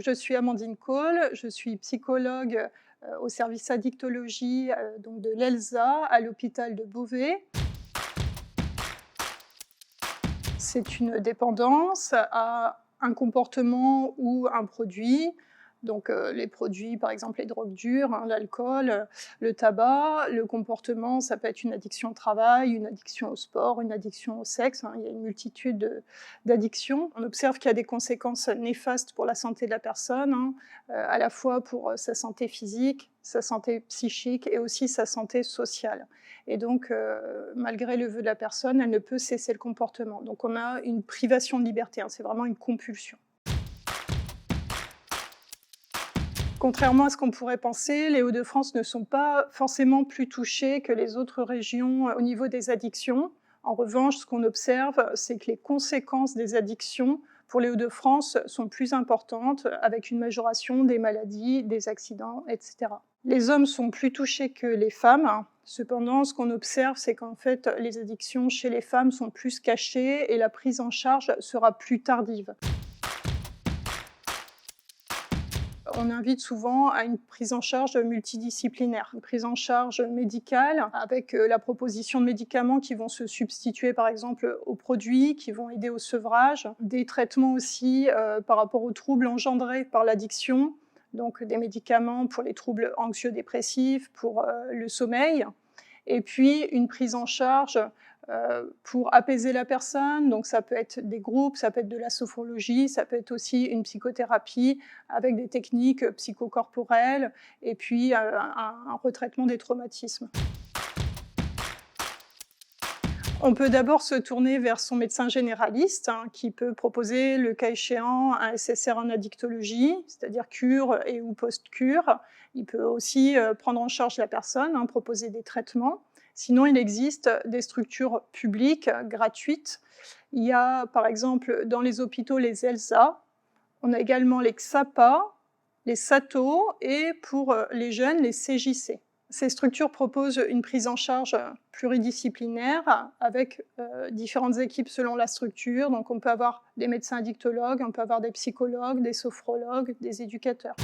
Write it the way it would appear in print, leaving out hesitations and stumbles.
Je suis Amandine Cole, je suis psychologue au service addictologie donc de l'ELSA à l'hôpital de Beauvais. C'est une dépendance à un comportement ou un produit. Donc les produits, par exemple les drogues dures, hein, l'alcool, le tabac. Le comportement, ça peut être une addiction au travail, une addiction au sport, une addiction au sexe, hein. Il y a une multitude d'addictions. On observe qu'il y a des conséquences néfastes pour la santé de la personne, hein, à la fois pour sa santé physique, sa santé psychique et aussi sa santé sociale. Et donc, malgré le vœu de la personne, elle ne peut cesser le comportement. Donc on a une privation de liberté, hein, c'est vraiment une compulsion. Contrairement à ce qu'on pourrait penser, les Hauts-de-France ne sont pas forcément plus touchés que les autres régions au niveau des addictions. En revanche, ce qu'on observe, c'est que les conséquences des addictions pour les Hauts-de-France sont plus importantes, avec une majoration des maladies, des accidents, etc. Les hommes sont plus touchés que les femmes. Cependant, ce qu'on observe, c'est qu'en fait, les addictions chez les femmes sont plus cachées et la prise en charge sera plus tardive. On invite souvent à une prise en charge multidisciplinaire, une prise en charge médicale avec la proposition de médicaments qui vont se substituer par exemple aux produits, qui vont aider au sevrage, des traitements aussi par rapport aux troubles engendrés par l'addiction, donc des médicaments pour les troubles anxio-dépressifs, pour le sommeil, et puis une prise en charge pour apaiser la personne, donc ça peut être des groupes, ça peut être de la sophrologie, ça peut être aussi une psychothérapie avec des techniques psychocorporelles et puis un retraitement des traumatismes. On peut d'abord se tourner vers son médecin généraliste, hein, qui peut proposer, le cas échéant, un SSR en addictologie, c'est-à-dire cure et ou post-cure. Il peut aussi prendre en charge la personne, hein, proposer des traitements. Sinon, il existe des structures publiques gratuites. Il y a, par exemple, dans les hôpitaux, les ELSA. On a également les XAPA, les SATO et pour les jeunes, les CJC. Ces structures proposent une prise en charge pluridisciplinaire avec différentes équipes selon la structure. Donc on peut avoir des médecins addictologues, on peut avoir des psychologues, des sophrologues, des éducateurs.